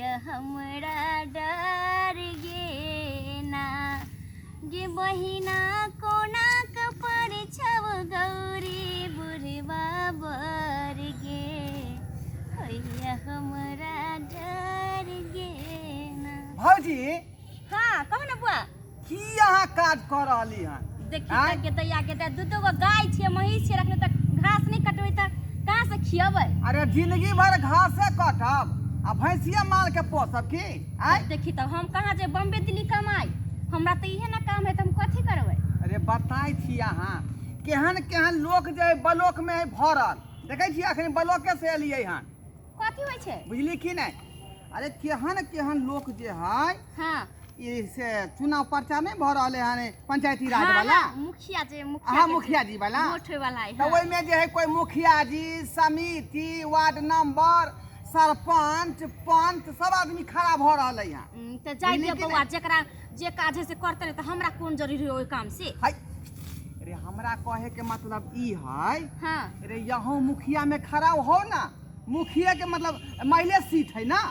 भैया हमरा डर गे ना गे बहिना कोना कपर छव गौरी बुढ़वा बर गे भैया हमरा डर गे ना। भौजी हाँ कहो ना बुआ की यहाँ काज कर रही हैं? देखी के दैया के दू दू गो गाय छे महीष छे रखले त घास नहीं कटबै त कहां से खियबै? अरे जिंदगी भर घासे कटब आ भैंसिया माल के पोसब की? देखी त हम कहाँ जे बम्बे दिल्ली कमाई हमरा त इहे ना काम है त हम कथी करबै? अरे बताई छी अहाँ केहन केहन लोग जे बलोक में है भरल देखे छी अखन बलोके से एलियै हन कथी होय छे बुझली की नहीं? अरे केहन केहन लोग जे है हाँ से चुनाव पर्चा नहीं भर रहे हैं पंचायती राज वाला मुखिया जी हाँ मुखिया जी वाला वोट वाला है तो वही में जो है कोई मुखिया जी समिति वार्ड नंबर सरपंच पंच सब आदमी खड़ा भ रहा है तो जाई दे बउआ जेकरा जे काज है से करते रहे तो हमरा कौन जरूरी है ओई काम से? अरे हमरा कहे के मतलब ई है हाँ अरे यहाँ मुखिया में खड़ा हो ना मुखिया के मतलब महिला सीट है ना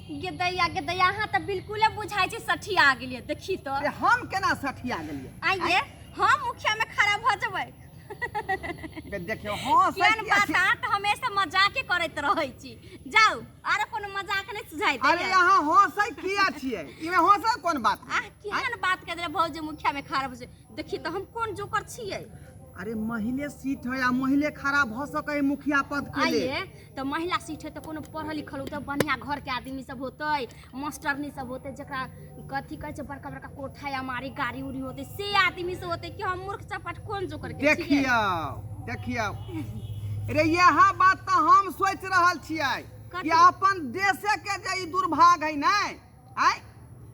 गे दैया अहाँ त बिल्कुल बुझाई छै सठिया गेलिए देखी तो अरे हम केना सठिया गेलिए आइए हम मुखिया में खड़ा भ जबै देखियो हां केन बात त हमेशा मजाके करैत रहै छी जाऊ आरो कोनो मजाक नै सुझाई दे। अरे यहाँ हंसै किया छियै इमे हंसै कोन बात केहन बात के दे भौजी मुखिया में खड़ा भ देखी तो हम कोन जोकर छियै? अरे महिले सीट है आ महिले खड़ा भ सके मुखिया पद के लिए आइए तो महिला सीट है तो कोनो पढ़ल लिखल तो बढ़िया घर के आदमी सब होते मास्टरनी सब होते जकरा कथी कहे बड़का बड़का कोठा या मारी गाड़ी उड़ी होते से आदमी से होते कि हम मूर्ख चपाट कौन जो करके देखियो अरे यह बात तो हम सोच रहल छियै कि अपन देश के जे ई दुर्भाग है नै आइ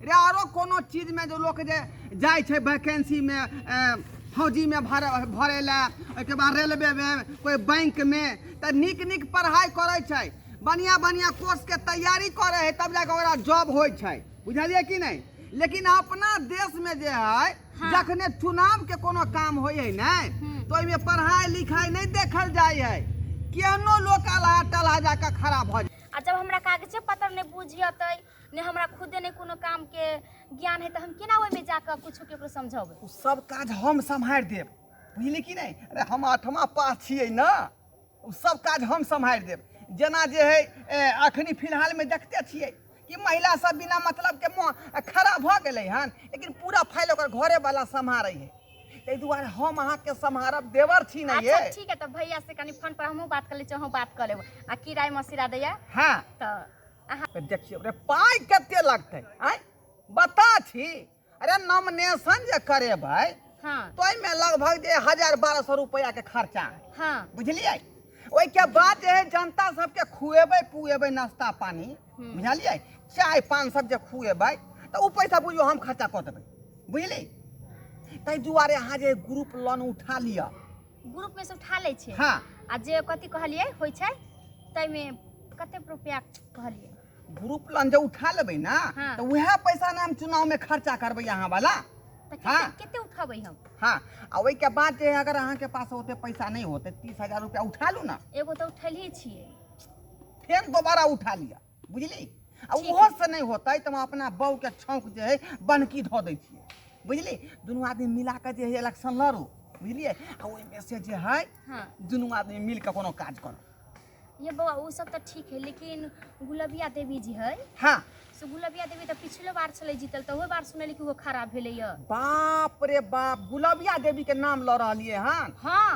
रे आरो कोनो चीज में जो लोग जे जाय छै वैकेंसी में फौजी में भरे ला के बाद रेलवे में कोई बैंक में त निक पढ़ाई करे छै बढ़िया बढ़िया कोर्स के तैयारी करे है तब जाके ओकरा जॉब होय छै बुझलिए कि नहीं? लेकिन अपना देश में जे है जखने चुनाव के कोनो काम होय है नै तो ओइ में पढ़ाई लिखाई नहीं देखल जाय है केहनो लोग अल्लाह तला जाके खड़ा भ आ जब हमरा कागजे पत्र नहीं बुझियतै ने हमरा खुदे नहीं कोनो काम के ज्ञान है तो हम केना ओइ में जाके कुछो केकरो समझाबै? सब काज हम संभाल देब बुझली कि नहीं? अरे हम 8वां पास छियै ना सब काज हम संभाल देब जेना जे है अखनी फिलहाल में देखते छियै कि महिला सब बिना मतलब के खड़ा भ गेलै हन लेकिन पूरा फाइल ओकर घरे वाला संभारै है तै दुआरे हम अहाँ के संभारब देवर छी ना ये। अच्छा ठीक है तो भैया से कनी फोन पर हमहु बात कर ले चाहू बात कर लेब आ किराय मसिरा दैया हां तो अहाँ देखियो रे पाई कते लगतै आइ बता छी अरे नॉमिनेशन जे करे भाई हां तो में लगभग जे 1000-1200 रुपया के खर्चा है हां बुझलिए ओइ के बाद जे है जनता सबके खुएबै पुएबै नाश्ता पानी बुझलिए चाय पान सब जे खुएबै तो उ पैसा बुझियो हम खर्चा कर देबै बुझली तै दुआरे अहाँ जे ग्रुप लोन उठा लिया ग्रुप में से उठा ले छै हां आ जे कथि कहलिए होय छै तै में कते रुपया कहलिए ग्रुप लोन जे उठा लेबै ना तो वह पैसा ना हम चुनाव में खर्चा करबै यहाँ वाला केते उठाबै हम? हाँ आ ओइ के बाद जे अगर अहाँ के पास होते पैसा नहीं होते 30,000 रुपया उठा लू ना एगो तो उठलिए छिए फिर दोबारा उठा लिया बुझली आ ओहो से नहीं होता तो हम अपना बहू के छौंक जे है बनकी धो दै छियै बुझली दुनू आदमी मिला के जे है इलेक्शन लड़ू बुझलिए आ ओइ में से जे है दुनू आदमी मिल के कोनो काज करू। ये बउआ वो सब तो ठीक है लेकिन गुलबिया देवी जी है हाँ से गुलबिया देवी तो पिछले बार चले जीतल तो वो बार सुनली कि वो खराब भेले य। बाप रे बाप गुलबिया देवी के नाम ल रहलिए हन हां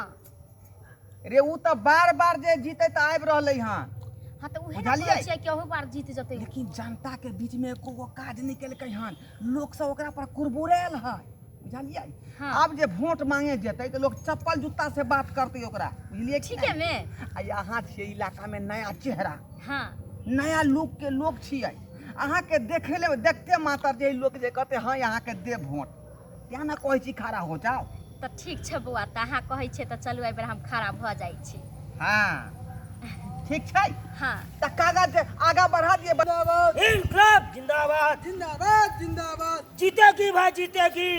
रे उ तो बार जे जीते त आबि रहलै हन हां तो उहे कहै छै कि ओहो बार जीत जतै लेकिन जनता के बीच में एको काज नहीं केलकै हन लोग सब ओकरा पर कुरबुरेल है बुझलिए अब जे वोट मांगे जेतै तो लोग चप्पल जूता से बात करतै ओकरा बुझलिए ठीक है में आ यहाँ छियै इलाका में नया चेहरा हां नया लुक के लोग छियै अहाँ के देखे ले देखते मात्र जे लोग जे कहते हां यहाँ के दे वोट क्या ना कहै छी खड़ा हो जाओ तो ठीक छै बउआ त अहाँ कहै छै त चलू एहि बेर हम खड़ा भ जाइ छी। हां ठीक छै हां त कागज आगा बढ़ा दिए जिंदाबाद इनकलाब जिंदाबाद जिंदाबाद जिंदाबाद जीतेगी भाई जीतेगी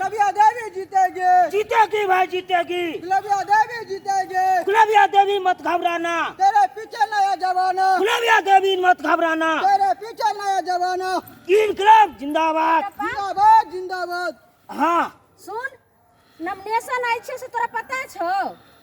गुलाबिया देवी जीतेगी, जीतेगी भाई जीतेगी। गुलाबिया देवी जीतेगी, गुलाबिया देवी मत घबराना, तेरे पीछे नया जमाना, गुलाबिया देवी मत घबराना। तेरे पीछे नया जमाना, इनकलाब जिंदाबाद। जिंदाबाद जिंदाबाद। हाँ सुन, नॉमिनेशन आई छे से तोरा पता छो?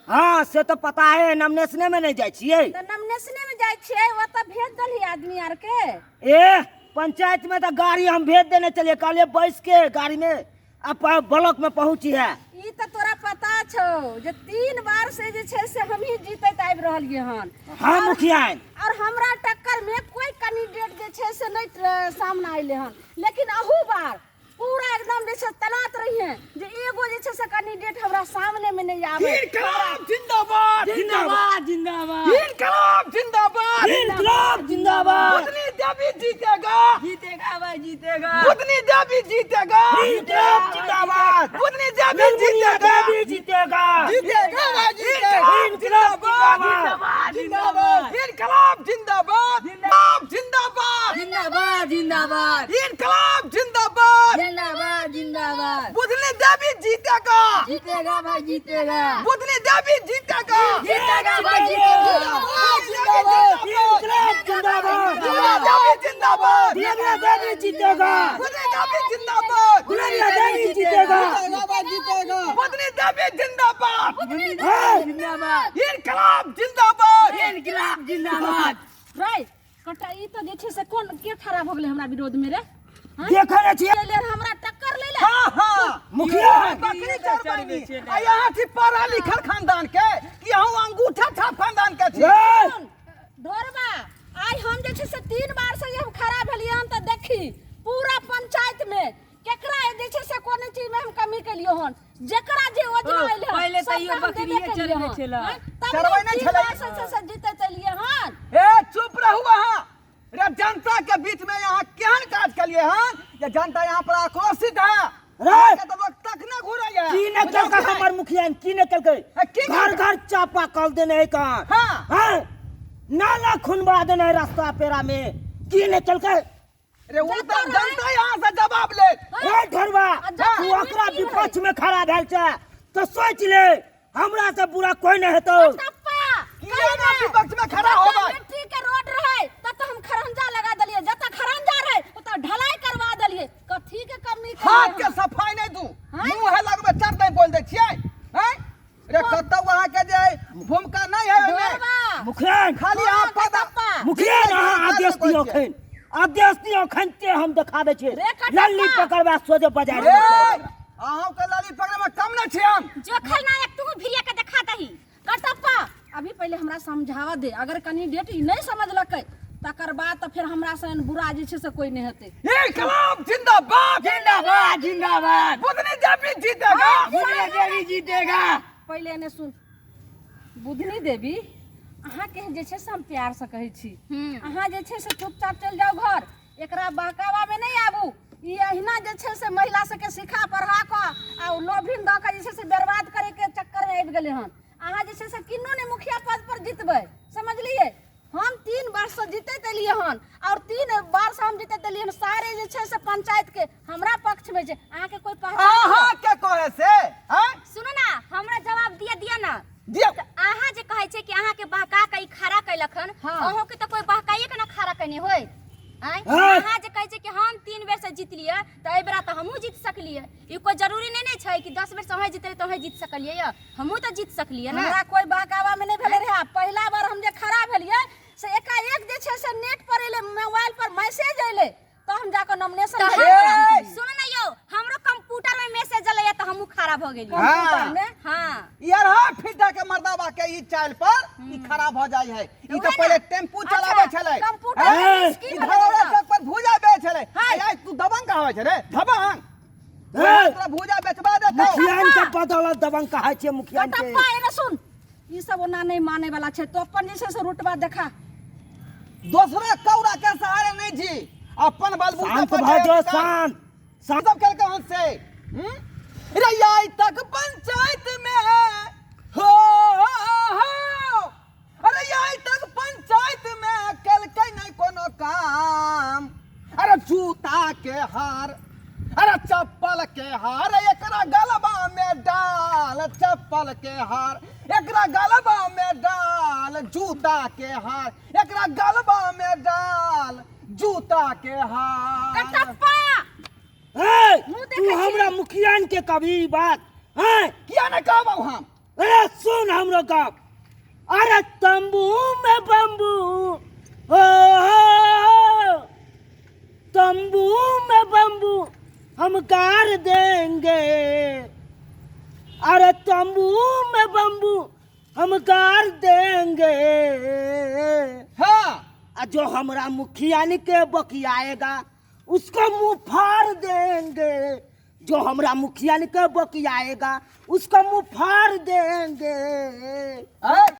हाँ से तो पता है, नॉमिनेशने में नहीं जाए छिए। तो नॉमिनेशने में जाय छे, वो तो भेज दली आदमी आर के। ए पंचायत में तो गाड़ी हम भेज देने चलिए, कल बैठ के गाड़ी में अब ब्लॉक में पहुंची है। ई तो तोरा पता छो जे 3 बार से जे छे से हम ही जीतत आबि रहलिए हन। हाँ मुखिया। और हमरा टक्कर में कोई कैंडिडेट जे छे से नहीं सामने आइले हन, लेकिन अहू बार पूरा एकदम जे छे तलात रही है जे एगो जे छे से कैंडिडेट हमरा सामने में नहीं आवे। इनकलाब जिंदाबाद जिंदाबाद जिंदाबाद इनकलाब जिंदाबाद इनकलाब जिंदाबाद। बुधनी देवी जीतेगा, जीतेगा भाई जीतेगा, बुधनी देवी जीतेगा, इनकलाब जिंदाबाद। बुधनी देवी जीतेगा, देवी जीतेगा। जीतेगा भाई जीतेगा, इनकलाब जिंदाबाद जिंदाबाद इनकलाब जिंदाबाद, इनकलाब जिंदाबाद, जिंदाबाद जिंदाबाद इनकलाब जिंदाबाद, जिंदाबाद जिंदाबाद। बुधनी देवी जीतेगा, जीतेगा भाई जीतेगा, बुधनी देवी जीतेगा, जीतेगा भाई जीतेगा, जिंदाबाद इनकलाब जिंदाबाद। बुधनी देवी जिंदाबाद, गुलाबिया देवी जीतेगा। बुधनी देवी जिंदाबाद, गुलाबिया देवी जीतेगा। जीतेगा भाई जीतेगा, बुधनी देवी जिंदाबाद, हाँ। जिंदाबाद इनकलाब जिंदाबाद, इनकलाब जिंदाबाद। रे कटा ई तो जे छे से कोन के खड़ा भ गेले हमरा विरोध में रे? हाँ? देखने छिए ले हमरा टक्कर ले ले। हाँ हाँ मुखिया। बकरी चरवानी आ यहाँ थी पढ़ा लिखल खानदान के कि हम अंगूठा छाप खानदान के छी। ए, ढोरबा आई हम जे छे से 3 बार से हम खड़ा भेलिए हन त देखी पूरा पंचायत में केकरा जे छे से कोन चीज में हम कमी केलियो हन, जेकरा जे योजना आइल हन पहले तो यो बकरिए चरवे छला। चरवे नहीं छलै। से जीते चलिए हन। ए चुप रहू वहाँ रे, जनता के बीच में यहाँ केहन काज के लिए हन ये जनता यहाँ पर आक्रोशित है। रे। के तो लोग तकने घूरे है। की ने कलकै हमर मुखिया की ने कलकै? की घर घर चापा कल देने है कहाँ? हाँ। हाँ नाला खुनवा देने है रास्ता पेरा में, की ने कलकै? रे वो तो जनता यहाँ से जवाब ले। ए ढरवा तू ओकरा विपक्ष में खड़ा भेल छै तो सोच ले हमरा से बुरा कोई नहीं हेतौ। टप्पा किया ना विपक्ष में खड़ा होबै? मिट्टी के रोड रहे त हम खरंजा लगा दलिए, जत खरंजा रहे ओत ढलाई करवा दलिए। कथी के कमी के हाथ के सफाई नहीं दू, मुंह है लगबे चार दिन बोल दे छियै। हैं रे कतौ वहाँ के जे भूमिका नहीं है ओमे। मुखिया खाली यहाँ पद मुखिया यहाँ आदेश दियो खैन, आदेश दियो खैन ते हम दिखाबे छै। रे कटप्पा। लल्ली पकड़वा सोजे बजा ए रे। अहों के लाली पकड़े में कम नहीं छी हम। जो खलनायक तू भिरिया के देखा दही। कटप्पा अभी पहले हमरा समझावा दे, अगर कैंडिडेट ई नहीं समझलकै तकर बाद तो फिर हमरा से बुरा जे छै से कोई नहीं हेतै। इनकलाब जिंदाबाद, जिंदाबाद जिंदाबाद। बुधनी देवी जीतेगा, बुधनी देवी जीतेगा। पहले ने सुन, बुधनी देवी अहाँ के जे छै से हम प्यार से कहै छी, अहाँ जे छै से चुपचाप चल जाओ घर, एकरा बहकावा में नहीं आबू। ई अहिना जे छै से महिला सबके सिखा पढ़ा क आ लोभिन द के जे छै से बर्बाद करे के चक्कर में आबि गेले हन। अहाँ जे छै से किन्नो ने मुखिया पद पर जीतबै, समझलिए? हम 3 बार से जीतते एलिए हन और 3 बार से हम जीतते एलिए हन। सारे जे छै से पंचायत के हमरा पक्ष में छै। अहाँ के कोई पहचान अहाँ के कहे से हैं सुनो ना, हमरा जवाब दिया ना। दियो। अहाँ जे कहै छै कि अहाँ के बहका के ई खड़ा कैलखन, अहों के तो कोई बहकाइए के ना खड़ा कने होय। आय अहाँ जे कहै छै कि हम 3 बेर से जीतलिए त एहि बेरा त हमहू जीत सकलिए। ई कोई जरूरी नहीं छै कि 10 बेर से अहाँ जीतले त अहाँ जीत सकलिए या हमहू त जीत सकलिए ना। हमरा कोई बहकावा में नहीं भेले रहे। पहला बार हम जे खड़ा भेलिए से एकाएक जे छै से नेट पर एले, मोबाइल पर मैसेज एले तो हम जाके नॉमिनेशन सुन ना यो, हमरो कंप्यूटर में मैसेज एले त हमहू खड़ा भ गेलिए कंप्यूटर में। हां यार हाँ फिटा के मर्दावा के ई चाल पर ई खराब हो जाय है। ई तो पहले टेम्पू चलावे छले, कंप्यूटर में स्कीम इधर चौक पर भूजा बेच छले। आय तू दबंग कहावे छै रे? दबंग तोरा भूजा बेचबा दे तो मुखिया के बदौलत दबंग कहे छै। मुखिया के टप्पा एने सुन, ई सब ओना नहीं माने वाला छै। तो अपन जे छै से रुतबा देखा। दूसरा कौड़ा के सहारे नहीं जी, अपन बलबूते शांत पर भऽ जो, जाए शांत सब करके हंस से रैयाई तक पंचायत में हो अरे यही तक पंचायत में कल के नहीं कोनो काम। अरे जूता के हार, अरे चप्पल के हार, एक एकरा गलबा में डाल चप्पल के हार, एकरा गलबा में डाल जूता के हार, एकरा गलबा में डाल जूता के हार। कटप्पा ए, मुंह तू देखै छी। हमरा मुखियान के कभी बात हैं? किया न कहबो हम? अरे सुन हमरो गप। अरे तंबू में बम्बू, ओ तंबू में बम्बू हम गाड़ देंगे। अरे तंबू में बम्बू हम गाड़ देंगे। हाँ जो हमरा मुखियान के बकियाएगा उसको मुंह फाड़ देंगे। जो हमरा मुखियान के बकियाएगा उसका मुंह फाड़ देंगे। हैं?